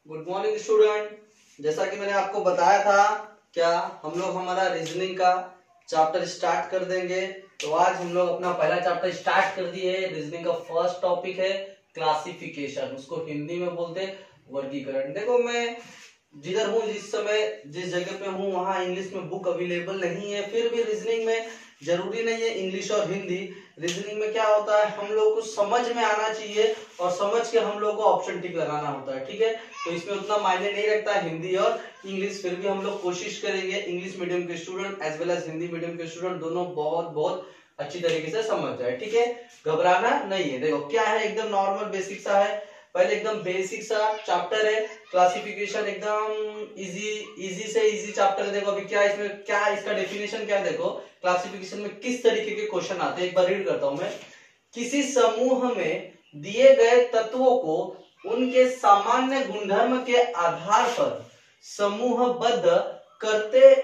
Good morning student. जैसा कि मैंने आपको बताया था क्या हम लोग हमारा रीजनिंग का चैप्टर स्टार्ट कर देंगे। तो आज हम लोग अपना पहला चैप्टर स्टार्ट कर दिए। रीजनिंग का फर्स्ट टॉपिक है क्लासिफिकेशन, उसको हिंदी में बोलते हैं वर्गीकरण। देखो मैं जिधर हूँ, जिस समय जिस जगह पे हूँ वहाँ इंग्लिश में बुक अवेलेबल नहीं है, फिर भी रीजनिंग में जरूरी नहीं है इंग्लिश और हिंदी। रीजनिंग में क्या होता है, हम लोग को समझ में आना चाहिए और समझ के हम लोग को ऑप्शन टिक लगाना होता है। ठीक है, तो इसमें उतना मायने नहीं रखता हिंदी और इंग्लिश, फिर भी हम लोग कोशिश करेंगे इंग्लिश मीडियम के student as well as Hindi medium के स्टूडेंट दोनों बहुत बहुत अच्छी तरीके से समझ जाए। ठीक है, घबराना नहीं है। देखो क्या है, एकदम नॉर्मल बेसिक सा है। पहले एकदम बेसिक सा चैप्टर है क्लासिफिकेशन, एकदम इजी से इजी चैप्टर है। देखो अभी क्या इसमें, क्या इसका डेफिनेशन क्या है। देखो क्लासिफिकेशन में किस तरीके के क्वेश्चन आते हैं, एक बार रीड करता हूं मैं। किसी समूह में दिए गए तत्वों को उनके सामान्य गुणधर्म के आधार पर समूहबद्ध करते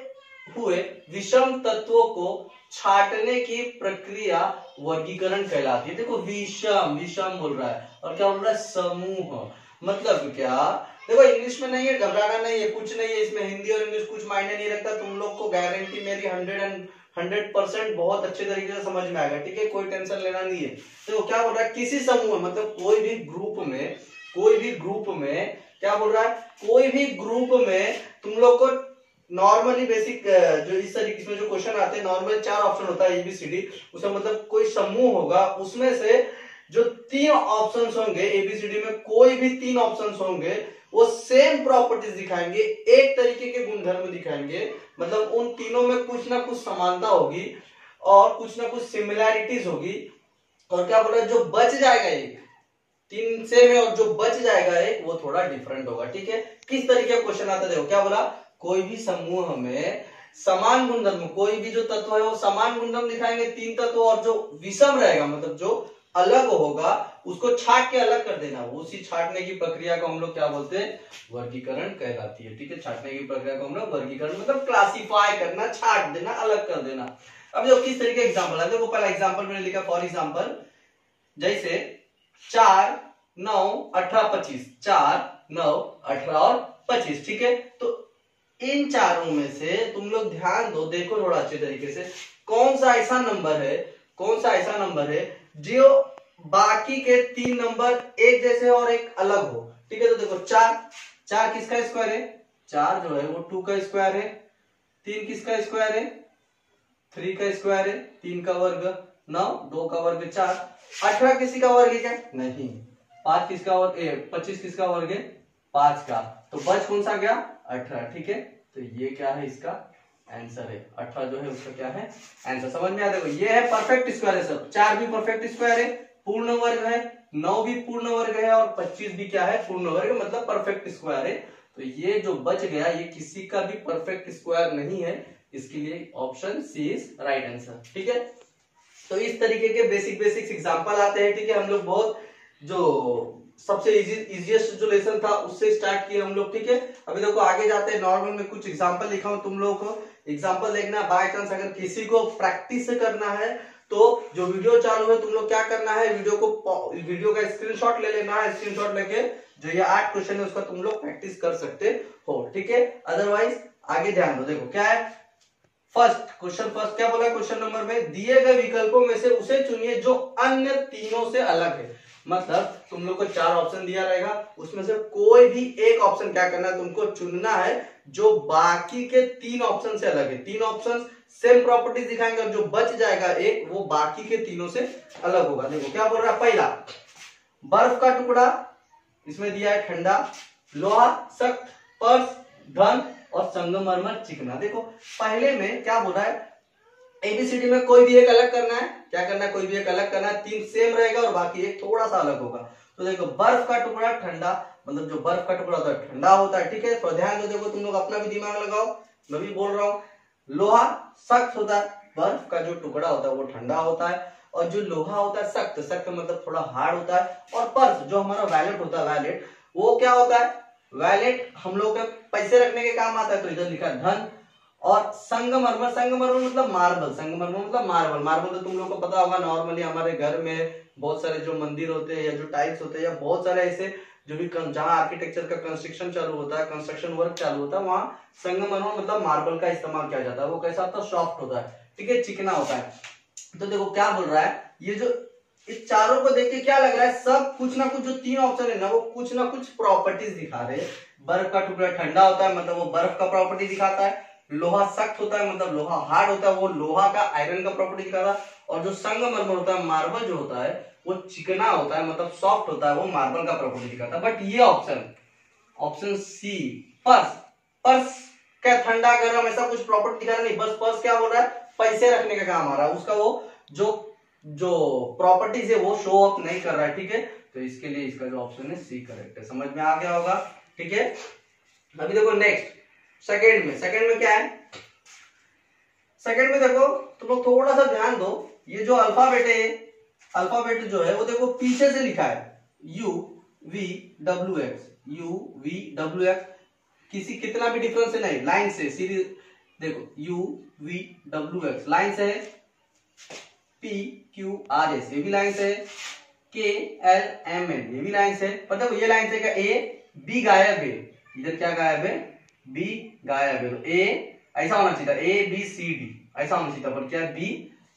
हुए विषम तत्वों को छांटने की प्रक्रिया वर्गीकरण कहलाती है। देखो विषम विषम बोल रहा है और क्या बोल रहा है, समूह। मतलब क्या, देखो इंग्लिश में नहीं है, घबराना नहीं है, कुछ नहीं है इसमें। हिंदी और इंग्लिश कुछ मायने नहीं रखता। तुम लोग को गारंटी मेरी 100% बहुत अच्छे तरीके से समझ में आएगा। ठीक है, कोई टेंशन लेना नहीं है। देखो क्या बोल रहा है, किसी समूह मतलब कोई भी ग्रुप में, कोई भी ग्रुप में क्या बोल रहा है, कोई भी ग्रुप में तुम लोग को नॉर्मली बेसिक जो इस तरीके से जो क्वेश्चन आते हैं, नॉर्मल 4 ऑप्शन होता है एबीसीडी। उसमें मतलब कोई समूह होगा, उसमें से जो 3 ऑप्शंस होंगे एबीसीडी में, कोई भी 3 ऑप्शंस होंगे वो सेम प्रॉपर्टीज दिखाएंगे, एक तरीके के गुणधर्म दिखाएंगे। मतलब उन तीनों में कुछ ना कुछ समानता होगी और कुछ ना कुछ सिमिलैरिटीज होगी। और क्या बोल रहा है, जो बच जाएगा एक 3 से में और जो बच जाएगा एक, वो थोड़ा डिफरेंट होगा। ठीक है, किस तरीके का क्वेश्चन आता है। देखो क्या बोला, कोई भी समूह में समान गुणधर्म, कोई भी जो तत्व है वो समान गुणधर्म दिखाएंगे 3 तत्व, और जो विषम रहेगा मतलब जो अलग होगा उसको छांट के अलग कर देना। उसी छांटने की प्रक्रिया को हम लोग क्या बोलते हैं, वर्गीकरण कहलाती है। ठीक है, छांटने की प्रक्रिया को हम लोग वर्गीकरण मतलब क्लासिफाई करना, छांट देना, अलग कर देना। अब जो किस तरीके एग्जाम्पल है, देखो पहला एग्जाम्पल मैंने लिखा, फॉर एग्जाम्पल जैसे 4, 9, 18, 25, 4, 9, 18 और 25। ठीक है, तो इन चारों में से तुम लोग ध्यान दो, देखो थोड़ा अच्छे तरीके से, कौन सा ऐसा नंबर है, कौन सा ऐसा नंबर है जो बाकी के 3 नंबर एक जैसे और एक अलग हो। ठीक है, तो देखो 4 किसका स्क्वायर है, 4 जो है वो 2 का स्क्वायर है। 3 किसका स्क्वायर है, 3 का स्क्वायर है। 3 का वर्ग 9, 2 का वर्ग 4। 18 किसी का वर्ग है क्या, नहीं। 5 किसका वर्ग, 25 किसका वर्ग है, 5 का। तो बच कौन सा गया, 18। ठीक है, तो ये क्या है, इसका आंसर है 18 जो है उसका क्या है आंसर। समझ में आ, देखो ये है परफेक्ट स्क्वायर है सब। 4 भी परफेक्ट स्क्वायर है, पूर्ण वर्ग है। 9 भी पूर्ण वर्ग है और 25 भी क्या है, पूर्ण वर्ग, मतलब परफेक्ट स्क्वायर है। तो ये जो बच गया ये किसी का भी परफेक्ट स्क्वायर नहीं है, इसके लिए option C is right answer. ठीक है, तो इस तरीके के बेसिक एग्जांपल आते हैं। ठीक है, हम लोग बहुत जो सबसे इजीएस्ट जो लेसन था उससे स्टार्ट किए हम लोग। ठीक है, अभी देखो आगे जाते हैं। नॉर्मल में कुछ एग्जांपल लिखा हूं, तुम लोगों को एग्जांपल देखना। बाय चांस अगर किसी को प्रैक्टिस करना है तो जो वीडियो चालू है तुम लोग क्या करना है, वीडियो का स्क्रीनशॉट ले लेना है। स्क्रीनशॉट लेके जो ये 8 क्वेश्चन है उसका तुम लोग प्रैक्टिस कर सकते हो। ठीक है, अदरवाइज आगे ध्यान दो। देखो क्या है, फर्स्ट क्या बोला क्वेश्चन नंबर में, दिए गए विकल्पों में से उसे चुनिए जो अन्य तीनों से अलग है। मतलब तुम लोग को 4 ऑप्शन दिया रहेगा, उसमें से कोई भी एक ऑप्शन क्या करना है, तुमको चुनना है जो बाकी के 3 ऑप्शन से अलग है। 3 ऑप्शन सेम प्रॉपर्टीज दिखाएंगे और जो बच जाएगा एक, वो बाकी के तीनों से अलग होगा। देखो क्या बोल रहा है, पहला बर्फ का टुकड़ा, इसमें दिया है ठंडा, लोहा सख्त, पर्स धन और संगमरमर चिकना। देखो पहले में क्या बोल रहा है, एबीसीडी में कोई भी एक अलग करना है। क्या करना है, कोई भी एक अलग करना है। 3 सेम रहेगा और बाकी एक थोड़ा सा अलग होगा। तो देखो बर्फ का टुकड़ा ठंडा, मतलब जो बर्फ का टुकड़ा होता है ठंडा होता है। ठीक है, तो ध्यान दो, देखो तुम लोग अपना भी दिमाग लगाओ, मैं भी बोल रहा हूँ। लोहा सख्त होता है, बर्फ का जो टुकड़ा होता है वो ठंडा होता है, और जो लोहा होता है सख्त, सख्त मतलब थोड़ा हार्ड होता है। और पर्स जो हमारा वैलेट होता है, वैलेट वो क्या होता है, वैलेट हम लोग के पैसे रखने के काम आता है। तो इधर लिखा धन। और संगमरमर, संगमरमर मतलब मार्बल, संगमरमर मतलब मार्बल। मार्बल तो तुम लोग को पता होगा, नॉर्मली हमारे घर में बहुत सारे जो मंदिर होते हैं या जो टाइल्स होते हैं या बहुत सारे ऐसे जो भी जहाँ आर्किटेक्चर का कंस्ट्रक्शन चालू होता है, कंस्ट्रक्शन वर्क चालू होता है, वहाँ संगमरमर मतलब मार्बल का इस्तेमाल किया जाता है। वो कैसा होता है? सॉफ्ट होता है, ठीक है, चिकना होता है। तो देखो क्या बोल रहा है, ये जो इस चारों को देख के क्या लग रहा है, सब कुछ ना कुछ जो तीन ऑप्शन है ना वो कुछ ना कुछ प्रॉपर्टीज दिखा रहे हैं। बर्फ का टुकड़ा ठंडा होता है मतलब वो बर्फ का प्रॉपर्टी दिखाता है, लोहा सख्त होता है मतलब लोहा हार्ड होता है, वो लोहा का आयरन का प्रॉपर्टी दिखाता है, और जो संगमरमर होता है, मार्बल जो होता है वो चिकना होता है मतलब सॉफ्ट होता है, वो मार्बल का प्रॉपर्टी दिखाता है। बट ये ऑप्शन सी पर्स क्या ठंडा गर्म ऐसा कुछ प्रॉपर्टी दिखा रहा नहीं, बस पर्स क्या बोल रहा है, पैसे रखने का काम आ रहा है, उसका वो जो प्रॉपर्टीज है वो शो ऑफ नहीं कर रहा है, ठीक है। तो इसके लिए इसका जो ऑप्शन है सी करेक्ट है। समझ में आ गया होगा, ठीक है। अभी देखो नेक्स्ट सेकंड में क्या है, सेकंड में देखो तुम लोग थोड़ा सा ध्यान दो, ये जो अल्फाबेट जो है वो देखो पीछे से लिखा है UVWX, किसी कितना भी डिफरेंस है नहीं, लाइन से सीरीज देखो UVWX लाइन से है, PQRS ये भी लाइन से है, KLMN ये भी लाइन से है, पर देखो ये लाइन से क्या AB गायब है, इधर क्या गायब है, B गायब है, तो A ऐसा होना चाहिए था, ABCD ऐसा होना चाहिए था, पर क्या B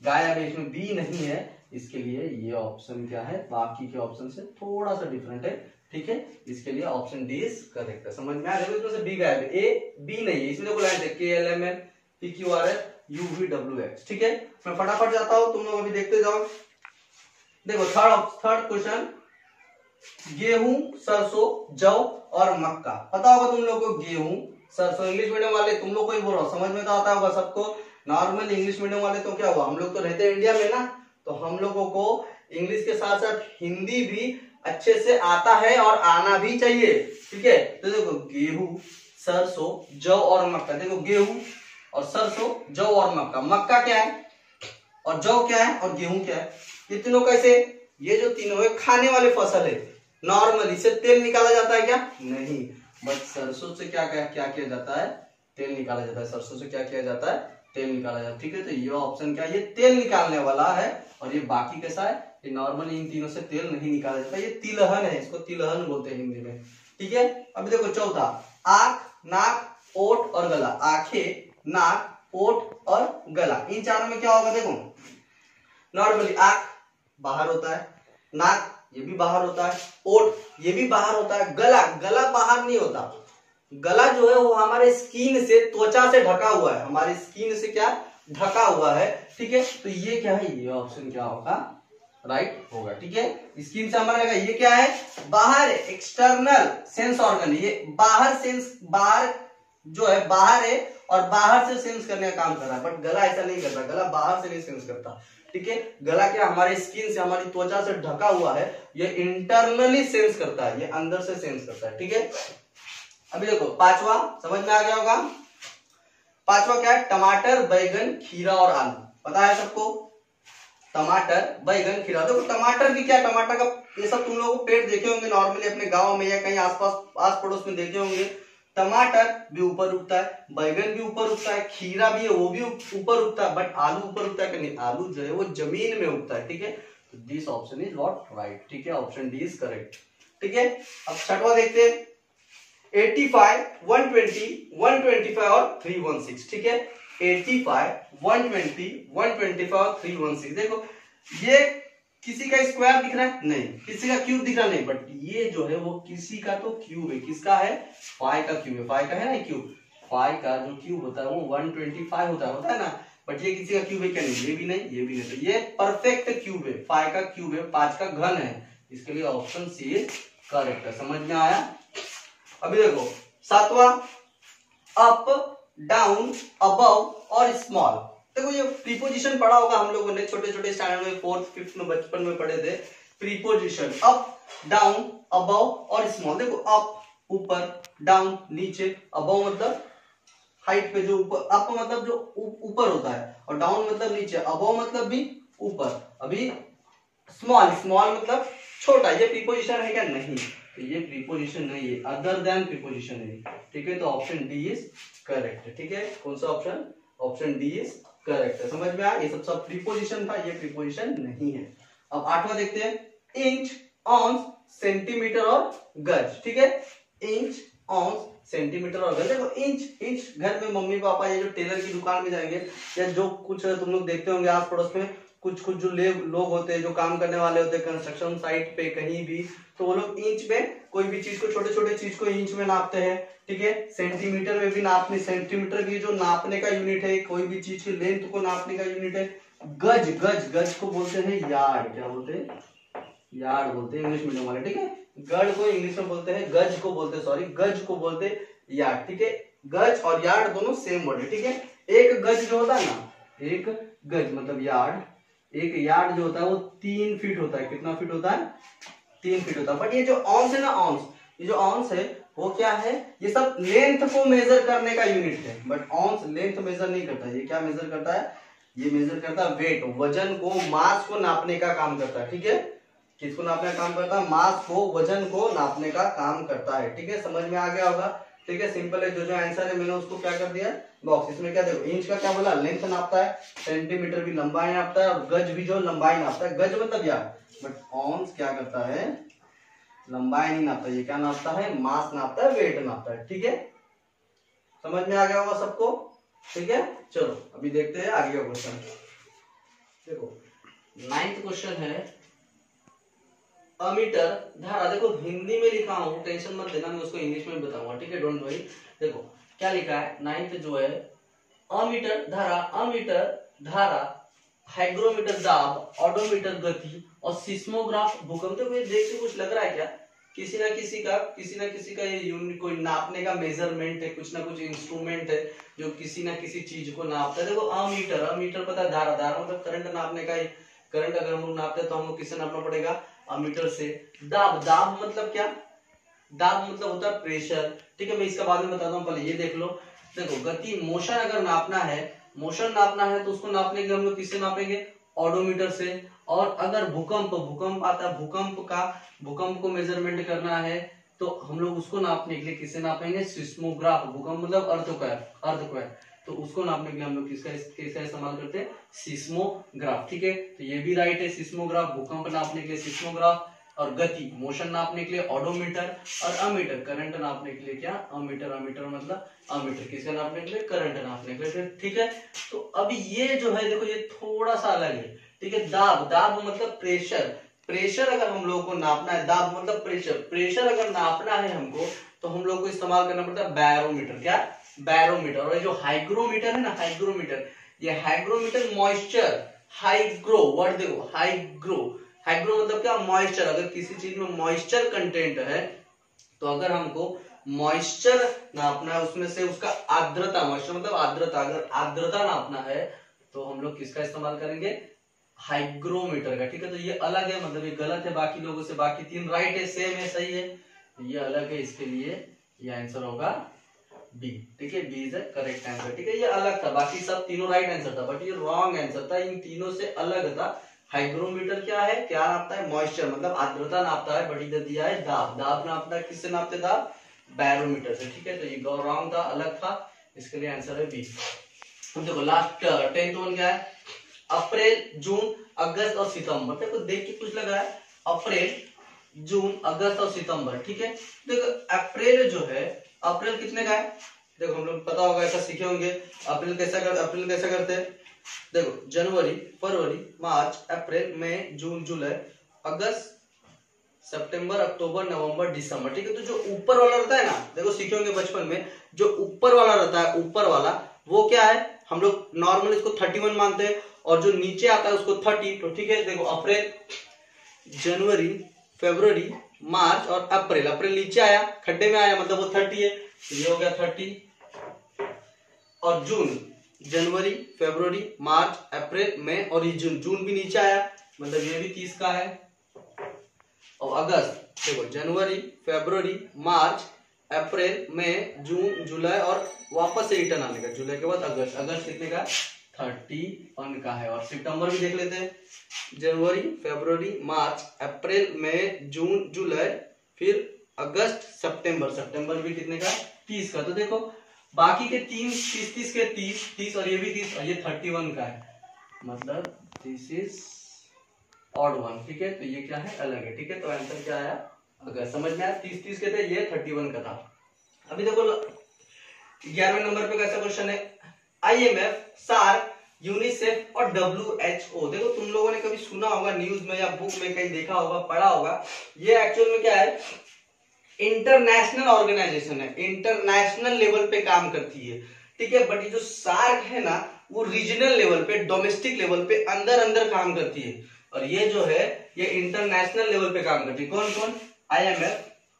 गायब है, इसमें B नहीं है, इसके लिए ये ऑप्शन क्या है, बाकी के ऑप्शन से थोड़ा सा डिफरेंट है, ठीक है। इसके लिए ऑप्शन डी इज करेक्ट है। समझ में आ रहा है, इसमें से B गायब है, A B नहीं है, इसमें देखो लाइन से KLMN PQRS UVWX, ठीक है। मैं फटाफट जाता हूं, तुम लोग अभी देखते जाओ। देखो थर्ड क्वेश्चन, गेहूं, सरसों, जौ और मक्का। पता होगा तुम लोग को, गेहूं सरसों, इंग्लिश मीडियम वाले तुम लोग को ही बोल रहा हूं, समझ में तो आता होगा सबको। नॉर्मल इंग्लिश मीडियम वाले तो क्या हुआ, हम लोग तो रहते हैं इंडिया में ना, तो हम लोगों को इंग्लिश के साथ साथ हिंदी भी अच्छे से आता है और आना भी चाहिए, ठीक है। तो देखो गेहूं, सरसों, जौ और मक्का, देखो गेहूं और सरसों, जौ और मक्का, मक्का क्या है और जौ क्या है और गेहूं क्या है, ये तीनों कैसे, ये जो तीनों है खाने वाले फसल है, नॉर्मली से तेल निकाला जाता है क्या, नहीं, बट सरसों से क्या किया जाता है, तेल निकाला जाता है, सरसों से क्या किया जाता है, तेल निकाला जाता है, ठीक है। तो ये ऑप्शन क्या है, ये तेल निकालने वाला है, और ये बाकी कैसा है, ये नॉर्मली इन तीनों से तेल नहीं निकाला जाता, ये तिलहन है, इसको तिलहन बोलते हैं हिंदी में, ठीक है। अब देखो चौथा, आंख, नाक, ओठ और गला, आंखें, नाक, ओठ और गला, इन चारों में क्या होगा, देखो नॉर्मली आंख बाहर होता है, नाक ये भी बाहर होता है, ओठ ये भी बाहर होता है, गला बाहर नहीं होता, गला जो है वो हमारे स्किन से, त्वचा से ढका हुआ है, हमारी स्किन से क्या ढका हुआ है, ठीक है। तो ये क्या है, ये ऑप्शन क्या होगा, राइट होगा, ठीक है। स्किन से हमारा ये क्या है, बाहर एक्सटर्नल सेंस ऑर्गन, ये बाहर सेंस, बाहर जो है बाहर है और बाहर से सेंस करने का काम कर रहा है, बट गला ऐसा नहीं करता, गला बाहर से नहीं सेंस करता, ठीक है। गला क्या हमारे स्किन से, हमारी त्वचा से ढका हुआ है, ये इंटरनली सेंस करता है, ये अंदर से सेंस करता है, ठीक है। अभी देखो पांचवा, समझ में आ गया होगा, पांचवा क्या है, टमाटर, बैगन, खीरा और आलू, पता है सबको, टमाटर, बैगन, खीरा। देखो टमाटर की क्या, टमाटर का ये सब तुम लोग पेड़ देखे होंगे नॉर्मली अपने गांव में या कहीं आसपास आस पड़ोस में देखे होंगे, टमाटर भी ऊपर उगता है, बैगन भी ऊपर उगता है, खीरा भी है वो भी ऊपर उगता है, बट आलू ऊपर उगता है कि नहीं, आलू जो है वो जमीन में उगता है, ठीक है। तो this option is not right, ठीक है, ऑप्शन डी इज करेक्ट, ठीक है। अब छठवा देखते हैं, 85, 120, 125 और 316, ठीक है। 85, 120, 125 और 316, देखो ये किसी का स्क्वायर दिख रहा है नहीं, किसी का क्यूब दिख रहा नहीं, बट ये जो है वो किसी का तो क्यूब है, किसका है, फाइव का क्यूब है, फाइव का है ना क्यूब, फाइव का जो क्यूब होता है वो 125 होता है ना, बट ये किसी का क्यूब है क्या, नहीं, ये भी नहीं, ये भी नहीं, तो ये परफेक्ट क्यूब है, फाइव का क्यूब है, 5 का घन है, इसके लिए ऑप्शन सी करेक्ट है। समझ में आया। अभी देखो सातवां, अप, डाउन, अबव और स्मॉल। देखो ये प्रीपोजिशन पढ़ा होगा हम लोगों ने छोटे छोटे स्टैंडर्ड में, 4th 5th में, बचपन में पढ़े थे प्रीपोजिशन, अप, डाउन, अबव और स्मॉल। देखो अप ऊपर, डाउन नीचे, अबव मतलब हाइट पे जो ऊपर, अप मतलब जो ऊपर होता है, और डाउन मतलब नीचे, अबव मतलब भी ऊपर। अभी स्मॉल मतलब छोटा, ये प्रीपोजिशन है क्या, नहीं, तो ये प्रीपोजिशन नहीं है, अदर देन प्रीपोजिशन है, ठीक है। तो ऑप्शन डी इज करेक्ट है, ठीक है। कौन सा option, option D is correct है। समझ में आया, ये सब प्रीपोजिशन था, ये प्रीपोजिशन नहीं है। अब 8वां देखते हैं, इंच, ऑन्स, सेंटीमीटर और गज। ठीक है, इंच, ऑन्स, सेंटीमीटर और गज। देखो इंच घर में मम्मी पापा या जो टेलर की दुकान में जाएंगे या जो कुछ तुम लोग देखते होंगे आस पड़ोस में, कुछ जो लोग होते हैं जो काम करने वाले होते हैं कंस्ट्रक्शन साइट पे कहीं भी, तो वो लोग इंच में कोई भी चीज को, छोटे छोटे चीज को इंच में नापते हैं। ठीक है, सेंटीमीटर में भी नापने, सेंटीमीटर भी जो नापने का यूनिट है, कोई भी चीज की लेंथ को नापने का यूनिट है। गज को बोलते हैं यार्ड। क्या बोलते हैं? यार्ड बोलते हैं इंग्लिश मीडियम वाले। ठीक है, गढ़ को इंग्लिश में बोलते हैं, गज को बोलते हैं यार्ड। ठीक है, गज और यार्ड दोनों सेम वर्ड है। ठीक है, एक गज जो होता है ना, एक गज मतलब यार्ड, एक यार्ड जो होता है वो 3 फीट होता है। कितना फीट होता है? 3 फीट होता है। बट ये जो ऑन्स है ना, ये जो ऑन्स है वो क्या है? ये सब लेंथ को मेजर करने का यूनिट है। बट ऑन्स लेंथ मेजर नहीं करता। ये क्या मेजर करता है? ये मेजर करता है वेट, वजन को, मास को नापने का काम करता है। ठीक है, किसको नापने का काम करता है? मास को, वजन को नापने का काम करता है। ठीक है, समझ में आ गया होगा। ठीक है, सिंपल है। जो आंसर है मैंने उसको क्या कर दिया बॉक्स। इसमें क्या देखो, इंच का क्या बोला? लेंथ नापता है, सेंटीमीटर भी लंबाई नापता है और गज भी जो लंबाई नापता है। गज मतलब यार, बट ऑन्स क्या करता है? लंबाई नहीं नापता, ये क्या नापता है? मास नापता है, वेट नापता है। ठीक है, समझ में आ गया होगा सबको। ठीक है, चलो अभी देखते हैं आगे का क्वेश्चन। देखो 9th क्वेश्चन है, अमीटर धारा। देखो हिंदी में लिखा हूं, टेंशन मत लेना, मैं उसको इंग्लिश में बताऊंगा। ठीक है, डोंट वरी। देखो क्या लिखा है, 9th जो है, अमीटर धारा, हाइग्रोमीटर दाब, ऑडोमीटर गति और सिस्मोग्राफ भूकंप। तो ये देख के कुछ लग रहा है क्या? किसी ना किसी का ये यूनिट, कोई नापने का मेजरमेंट है, कुछ ना कुछ इंस्ट्रूमेंट है जो किसी ना किसी चीज को नापता है। देखो अमीटर पता है, धारा मतलब करंट नापने का। करंट अगर हम लोग नापते हैं तो हमको किससे नापना पड़ेगा? अमीटर से। दाब मतलब क्या? दाब मतलब होता है प्रेशर। ठीक है, मैं इसका बाद में बताता हूँ, पहले ये देख लो। देखो गति, मोशन अगर नापना है तो उसको नापने के लिए हम लोग किससे नापेंगे? ऑडोमीटर से। और अगर भूकंप आता है, भूकंप को मेजरमेंट करना है तो हम लोग उसको नापने के लिए किससे नापेंगे? सिस्मोग्राफ। भूकंप मतलब अर्थक्वेक, तो उसको नापने के लिए हम लोग किसका इस्तेमाल करते हैं? सिस्मोग्राफ। ठीक है, तो ये भी राइट है, सिस्मोग्राफ। भूकंप नापने के लिए सिस्मोग्राफ, और गति, मोशन नापने के लिए ऑडोमीटर, और अमीटर, करंट नापने के लिए क्या? अमीटर मतलब अमीटर, किसका नापने के लिए? करंट नापने के लिए। ठीक है, तो अभी ये जो है देखो, ये थोड़ा सा अलग है। ठीक है, दाब मतलब प्रेशर अगर हम लोग को नापना है, दाब मतलब प्रेशर अगर नापना है हमको, तो हम लोग को इस्तेमाल करना पड़ता है बैरोमीटर। क्या? बैरोमीटर। और ये जो हाइग्रोमीटर है ना, ये हाइग्रोमीटर मॉइस्चर, वर्ड देखो, हाइग्रो मतलब क्या? मॉइस्चर। अगर किसी चीज में मॉइस्चर कंटेंट है, तो अगर हमको मॉइस्चर नापना है, उसमें से उसका आर्द्रता, मॉइस्चर मतलब आर्द्रता, अगर आर्द्रता नापना है तो हम लोग किसका इस्तेमाल करेंगे? हाइग्रोमीटर का। ठीक है, तो ये अलग है, मतलब ये गलत है बाकी लोगों से। बाकी 3 राइट है, सेम है, सही है, ये अलग है। इसके लिए ये आंसर होगा बी। ठीक है, B is the correct answer. ठीक है, ये अलग था, बाकी सब तीनों राइट आंसर था, बट ये रॉन्ग आंसर था, इन तीनों से अलग था। हाइग्रोमीटर क्या है? क्या नापता है? मॉइस्चर मतलब आर्द्रता नापता है। बट इधर दिया है दाब नापता है, किससे नापते? दाब, बैरोमीटर से। ठीक है, तो ये रॉन्ग था, अलग था, इसके लिए आंसर है बी। देखो लास्ट 10th वन क्या है? अप्रैल, जून, अगस्त और सितंबर। देखो देख के कुछ लगा है, अप्रैल, जून, अगस्त और सितंबर। ठीक है, देखो अप्रैल जो है, अप्रैल कितने का है? देखो हम लोग पता होगा, ऐसा सीखे होंगे। अप्रैल कैसा करते हैं? देखो जनवरी, फरवरी, मार्च, अप्रैल, मई, जून, जुलाई, अगस्त, सितंबर, अक्टूबर, नवंबर, दिसंबर। ठीक है, तो जो ऊपर वाला रहता है ना, देखो सीखे होंगे बचपन में, जो ऊपर वाला रहता है, ऊपर वाला वो क्या है? हम लोग नॉर्मल इसको 31 मानते हैं, और जो नीचे आता है उसको 30। तो ठीक है, देखो अप्रैल, जनवरी, फरवरी, मार्च और अप्रैल नीचे आया, खड्डे में आया, मतलब वो 30 है, तो ये हो गया 30। और जून, जनवरी, फरवरी, मार्च, अप्रैल, मई और ये जून भी नीचे आया, मतलब ये भी 30 का है। और अगस्त, देखो जनवरी, फरवरी, मार्च, अप्रैल, मई, जून, जुलाई और वापस से रिटर्न आने का, जुलाई के बाद अगस्त कितने का? 31 का है। और सितंबर भी देख लेते हैं, जनवरी, फरवरी, मार्च, अप्रैल, मई, जून, जुलाई, फिर अगस्त, सितंबर भी कितने का? 30 का। तो देखो बाकी के 30 के 30 और ये भी 30 और ये 31 का है, मतलब दिस इज ऑड वन, ठीक है, तो ये क्या है, अलग है, ठीक है। तो आंसर क्या आया, अगर समझ में आया, 30-30 के थे, ये 31 का था। अभी देखो 11वें नंबर पे कैसा क्वेश्चन है, IMF, सार्क, यूनिसेफ और WHO। देखो तुम लोगों ने कभी सुना होगा न्यूज में या बुक में कहीं देखा होगा, पढ़ा होगा, ये एक्चुअल में क्या है, इंटरनेशनल ऑर्गेनाइजेशन है, इंटरनेशनल लेवल पे काम करती है, ठीक है। बट ये जो सार्क है ना, वो रीजनल लेवल पे, डोमेस्टिक लेवल पे अंदर अंदर काम करती है, और ये जो है ये इंटरनेशनल लेवल पे काम करती है। कौन कौन, IMF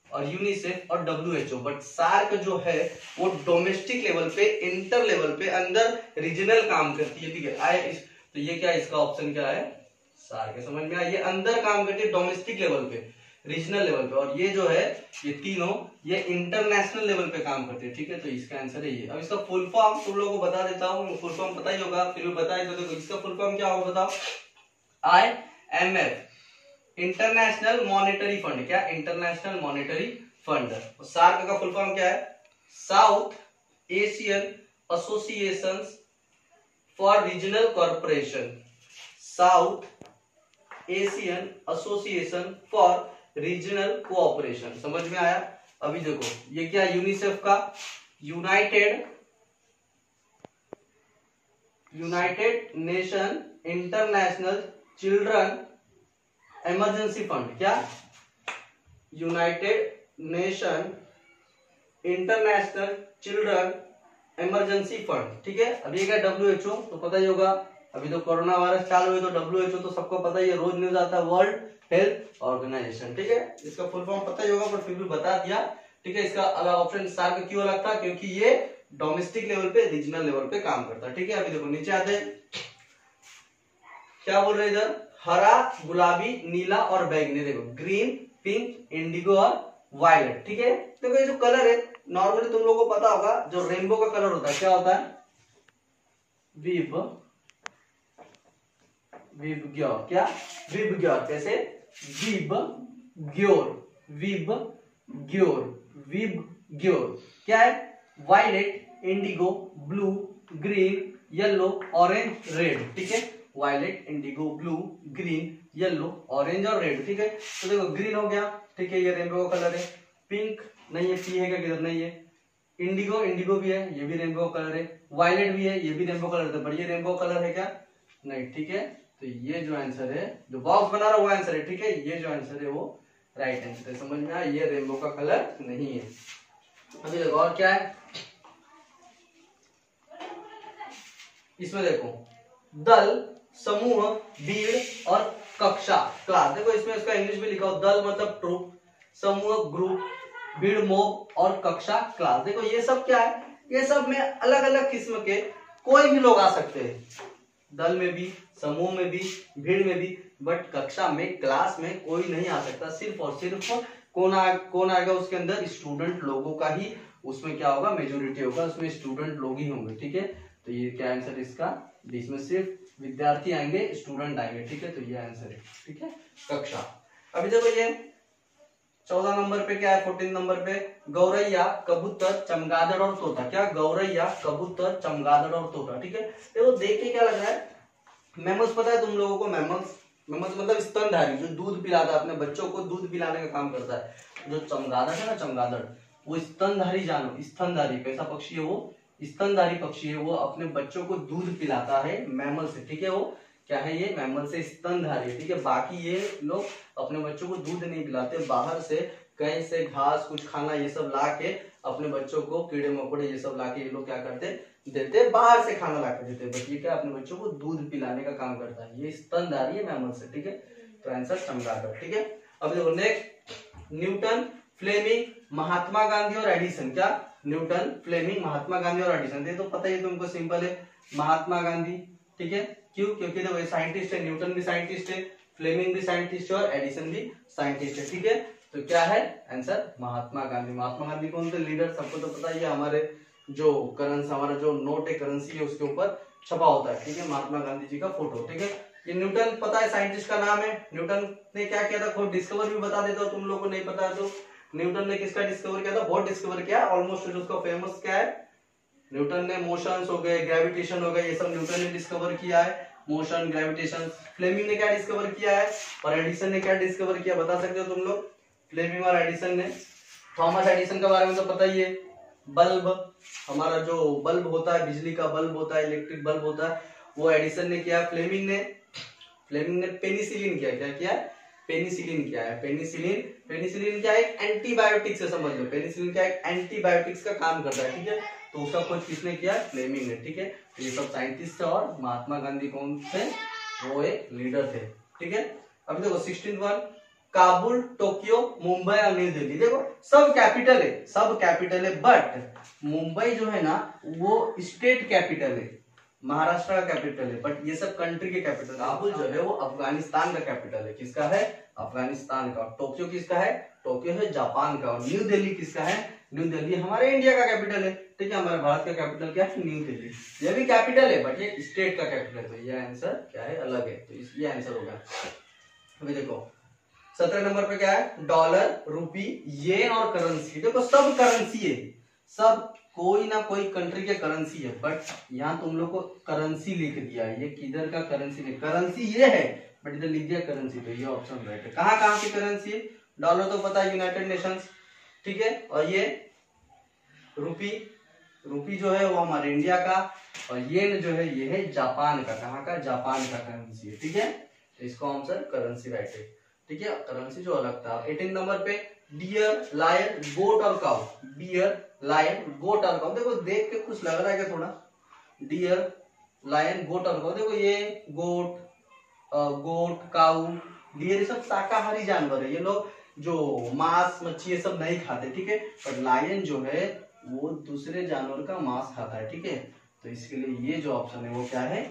और यूनिसेफ और WHO। बट सार्क जो है वो डोमेस्टिक लेवल पे, इंटर लेवल पे, अंदर रीजनल काम करती है, ठीक है। तो ये क्या, इसका ऑप्शन क्या है, सार्क है, समझ में आया। ये अंदर काम करती है डोमेस्टिक लेवल पे, रीजनल लेवल पे, और ये जो है ये तीनों ये इंटरनेशनल लेवल पे काम करते हैं, ठीक है। तो इसका आंसर है ये। अब इसका फुल फॉर्म तुम लोगों को बता देता हूँ, फुल फॉर्म पता ही होगा, फिर भी बता देता हूं। इसका फुल फॉर्म क्या होगा बताओ, IMF, इंटरनेशनल मॉनेटरी फंड, क्या, इंटरनेशनल मॉनेटरी फंड। सार्क का फुल फॉर्म क्या है, South Asian association for regional corporation, South Asian association for regional cooperation, समझ में आया। अभी देखो ये क्या, यूनिसेफ का united nation international children emergency fund, क्या, united nation international children emergency fund, ठीक है। अभी ये क्या, WHO, तो पता ही होगा, अभी तो कोरोना वायरस चालू हुई तो WHO तो सबको पता ही है, रोज न्यूज आता है, वर्ल्ड हेल्थ ऑर्गेनाइजेशन, ठीक है। इसका फुल फॉर्म पता ही होगा पर फिर भी बता दिया, ठीक है। इसका अलग ऑप्शन सार्क क्यों अलग था, क्योंकि ये डोमेस्टिक लेवल पे, रीजनल लेवल पे काम करता है, ठीक है। अभी देखो नीचे आते हैं, क्या बोल रहे इधर, हरा, गुलाबी, नीला और बैंगनी। देखो ग्रीन, पिंक, इंडिगो और वायलेट, ठीक है। देखो ये जो कलर है नॉर्मली तुम लोगों को पता होगा, जो रेनबो का कलर होता है क्या होता है, विबग्योर, क्या, विबग्योर, कैसे, विबग्योर, क्या है, violet, indigo, blue, green, yellow, orange, red, ठीक है। Violet, indigo, blue, green, yellow, orange और रेड, ठीक है। तो देखो ग्रीन हो गया, ठीक है, ये रेनबो का कलर है। पिंक नहीं है, पी है क्या, किधर नहीं है। इंडिगो भी है, ये भी रेनबो कलर है। वायलेट भी है, ये भी रेनबो कलर है, बट ये रेनबो कलर है क्या, नहीं, ठीक है। तो ये जो आंसर है, जो बॉक्स बना रहा है वो आंसर है, ठीक है। ये जो आंसर है वो राइट आंसर है, समझ में आया, ये रेनबो का कलर नहीं है। अभी देखो और क्या है इसमें, देखो दल, समूह, भीड़ और कक्षा, क्लास। देखो इसमें इसका इंग्लिश में लिखा हो, दल मतलब ट्रुप, समूह ग्रुप, भीड़ मोब और कक्षा क्लास। देखो ये सब क्या है, ये सब में अलग अलग किस्म के कोई भी लोग आ सकते हैं, दल में भी, समूह में भी, भीड़ में भी, बट कक्षा में, क्लास में कोई नहीं आ सकता। सिर्फ और सिर्फ कौन आएगा उसके अंदर, स्टूडेंट लोगों का ही उसमें क्या होगा, मेजोरिटी होगा, उसमें स्टूडेंट लोग ही होंगे, ठीक है। तो ये क्या आंसर इसका, इसमें सिर्फ विद्यार्थी आएंगे, स्टूडेंट आएंगे, ठीक है। तो ये आंसर है, ठीक है, कक्षा। अभी देखो ये 14 नंबर पे क्या है, 14 नंबर पे, गौरैया, कबूतर, चमगादड़ और तोता, क्या, गौरैया, कबूतर, चमगादड़ और तोता, ठीक है। देखो देख के क्या लग रहा है, मैमल्स पता है तुम लोगों को, मैमल्स मतलब स्तनधारी, जो दूध पिलाता है, अपने बच्चों को दूध पिलाने का काम करता है। जो चमगादड़ है ना, चमगादड़ वो स्तनधारी जानवर, स्तनधारी कैसा पक्षी है, वो स्तनधारी पक्षी है, वो अपने बच्चों को दूध पिलाता है मैमल से, ठीक है। वो क्या है, ये मैमल से स्तनधारी है, ठीक है। बाकी ये लोग अपने बच्चों को दूध नहीं पिलाते, बाहर से कहीं से घास कुछ खाना ये सब ला के अपने बच्चों को, कीड़े मकोड़े ये सब ला के ये लोग क्या करते, देते, बाहर से खाना ला के देते, बट ये क्या अपने बच्चों को दूध पिलाने का काम करता है, ये स्तनधारी है मैमल से, ठीक है। तो आंसर चमगादड़, ठीक है। अब देखो next, Newton, Fleming, Mahatma Gandhi और एडिसन, क्या, न्यूटन, फ्लेमिंग, महात्मा गांधी और एडिसन। ये तो पता ही तुमको, सिंपल है, महात्मा गांधी, ठीक है। क्यों, क्योंकि देखो ये साइंटिस्ट है, न्यूटन भी साइंटिस्ट है, फ्लेमिंग भी साइंटिस्ट है और एडिसन भी साइंटिस्ट है, ठीक है। तो क्या है आंसर, महात्मा गांधी। महात्मा गांधी कौन थे, लीडर, सबको तो पता ही है, हमारे जो करेंसी, हमारा जो नोट है, करेंसी है, उसके ऊपर छपा होता है, ठीक है, महात्मा गांधी जी का फोटो, ठीक है। ये न्यूटन पता है, साइंटिस्ट का नाम है। न्यूटन ने क्या किया था, खुद डिस्कवर भी बता देता हूँ तुम लोगों को, नहीं पता है तो। न्यूटन ने किसका डिस्कवर किया था, बहुत डिस्कवर किया, ऑलमोस्ट जो उसका फेमस क्या है, न्यूटन ने मोशंस हो गए, ग्रेविटेशन हो गए, ये सब न्यूटन ने डिस्कवर किया है। Motion, gravitation. फ्लेमिंग ने क्या डिस्कवर किया है और एडिसन ने क्या डिस्कवर किया, बता सकते हो तुम लोग? फ्लेमिंग और एडिसन ने। थॉमस एडिसन के बारे में तो पता ही है, बल्ब, हमारा जो बल्ब होता है, बिजली का बल्ब होता है, इलेक्ट्रिक बल्ब होता है, वो एडिसन ने किया। फ्लेमिंग ने पेनिसिलिन किया। क्या किया? पेनिसिलिन किया है। पेनिसिलिन क्या है? एक एंटीबायोटिक से समझ लो। पेनिसिलिन क्या है? एंटीबायोटिक्स का काम करता है, ठीक है। तो उसका खोज किसने किया? फ्लेमिंग ने, ठीक है। ये सब साइंटिस्ट थे और महात्मा गांधी कौन थे? वो एक लीडर थे, ठीक है। अभी देखो 16th one, Kabul, Tokyo, Mumbai और न्यू दिल्ली। देखो सब कैपिटल है, बट मुंबई जो है ना वो स्टेट कैपिटल है, महाराष्ट्र का कैपिटल है, बट ये सब कंट्री के कैपिटल। काबुल जो है वो अफगानिस्तान का कैपिटल है। किसका है? अफगानिस्तान का। टोक्यो किसका है? टोक्यो है जापान का। और न्यू दिल्ली किसका है? न्यू दिल्ली हमारे इंडिया का कैपिटल है, ठीक है। हमारे भारत का कैपिटल क्या है? न्यू दिल्ली। ये भी कैपिटल है बट ये स्टेट का कैपिटल है, तो ये आंसर क्या है? अलग है, तो ये आंसर होगा। अभी देखो 17 नंबर पे क्या है? डॉलर, रूपी, येन और करेंसी। देखो सब करेंसी है, सब कोई ना कोई कंट्री के करेंसी है, बट यहाँ तुम लोग को करेंसी लिख दिया है। ये किधर का करेंसी नहीं, करेंसी ये है बट इधर लिख दिया करेंसी, तो ये ऑप्शन राइट है। कहाँ की करेंसी है? डॉलर तो पता है यूनाइटेड नेशंस, ठीक है। और ये रूपी जो है वो हमारे इंडिया का, और येन जो है ये है जापान का। कहाँ का? जापान का करेंसी है, ठीक है। तो इसको आंसर करेंसी राइट है, ठीक है। करेंसी जो अलग था। 18 नंबर पे डियर, लायन, गोट और काउ। डियर, लायन, गोट और काउ। देखो देख के कुछ लग रहा है क्या थोड़ा? डियर, लायन, गोट और काउ। देखो ये गोट, काउ, डियर ये सब शाकाहारी जानवर है। ये लोग जो मांस, मच्छी ये सब नहीं खाते, ठीक है। पर लायन जो है वो दूसरे जानवर का मांस खाता है, ठीक है। तो इसके लिए ये जो ऑप्शन है वो क्या है?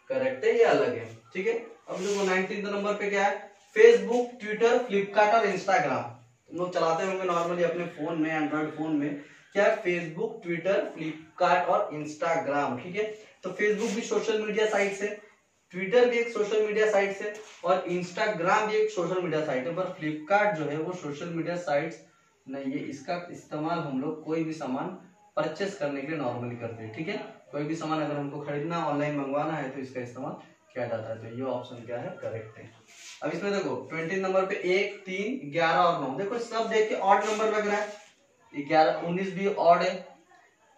करेक्ट है, ये अलग है, ठीक है। अब देखो 19 नंबर पे क्या है? फेसबुक, ट्विटर, फ्लिपकार्ट और इंस्टाग्राम। तुम लोग चलाते होंगे नॉर्मली अपने फोन में, एंड्रॉइड फोन में। क्या है? फेसबुक, ट्विटर, फ्लिपकार्ट और इंस्टाग्राम, ठीक है। तो फेसबुक भी सोशल मीडिया साइट है, ट्विटर भी एक सोशल मीडिया साइट है और इंस्टाग्राम भी एक सोशल मीडिया साइट है। पर फ्लिपकार्ट जो है वो सोशल मीडिया साइट्स नहीं है। इसका इस्तेमाल हम लोग कोई भी सामान परचेस करने के लिए नॉर्मली करते हैं, ठीक है। कोई भी सामान अगर हमको खरीदना, ऑनलाइन मंगवाना है तो इसका इस्तेमाल किया जाता है। तो ये ऑप्शन क्या है? करेक्ट है। अब इसमें देखो 20 नंबर पे 1, 3, 11 और 9। देखो सब देख के ऑड नंबर लग रहा है। 11, 19 भी ऑड है,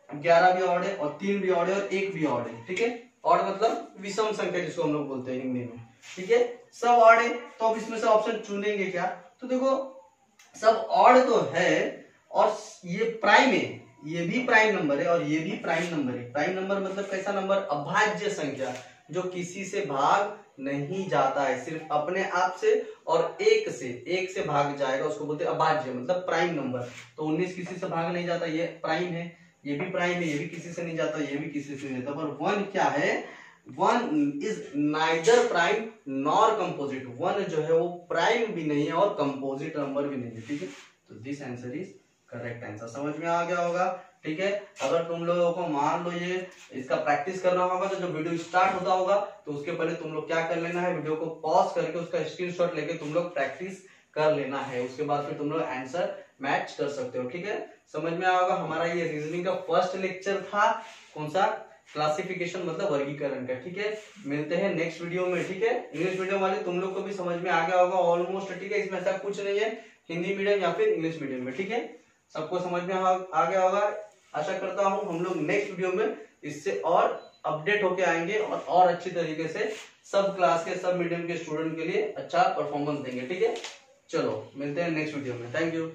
11 भी ऑड है और 3 भी ऑड है और 1 भी ऑड है, ठीक है। ऑड मतलब विषम संख्या जिसको हम लोग बोलते हैं हिंदी में, ठीक है। सब ऑड है, तो अब इसमें से ऑप्शन चुनेंगे क्या? तो देखो सब ऑड तो है और ये प्राइम है, ये भी प्राइम नंबर है और ये भी प्राइम नंबर है। प्राइम नंबर मतलब कैसा नंबर? अभाज्य संख्या, जो किसी से भाग नहीं जाता है, सिर्फ अपने आप से और एक से भाग जाएगा, उसको बोलते हैं अभाज्य, मतलब प्राइम नंबर। तो 19 किसी से भाग नहीं जाता, ये प्राइम है। ये भी प्राइम है, ये भी किसी से नहीं जाता, ये भी किसी से नहीं जाता। पर 1 क्या है? 1 is neither prime nor composite. 1 जो है वो प्राइम भी नहीं है और कंपोजिट नंबर भी नहीं है, ठीक है। तो this answer is correct answer. समझ में आ गया होगा, ठीक है। अगर तुम लोगों को मान लो ये इसका प्रैक्टिस करना होगा तो जो वीडियो स्टार्ट होता होगा तो उसके पहले तुम लोग क्या कर लेना है? वीडियो को पॉज करके उसका स्क्रीनशॉट लेके तुम लोग प्रैक्टिस कर लेना है। उसके बाद फिर तुम लोग आंसर मैच कर सकते हो, ठीक है। समझ में आएगा। हमारा ये रीजनिंग का फर्स्ट लेक्चर था, कौन सा? क्लासिफिकेशन मतलब वर्गीकरण का, ठीक है। मिलते हैं नेक्स्ट वीडियो में, ठीक है। इंग्लिश मीडियम वाले तुम लोग को भी समझ में आ गया होगा ऑलमोस्ट, ठीक है। इसमें ऐसा कुछ नहीं है हिंदी मीडियम या फिर इंग्लिश मीडियम में, ठीक है। सबको समझ में आ गया होगा, आशा करता हूं। हम लोग नेक्स्ट वीडियो में इससे और अपडेट होके आएंगे और अच्छी तरीके से सब क्लास के, सब मीडियम के स्टूडेंट के लिए अच्छा परफॉर्मेंस देंगे, ठीक है। चलो मिलते हैं नेक्स्ट वीडियो में। Thank you.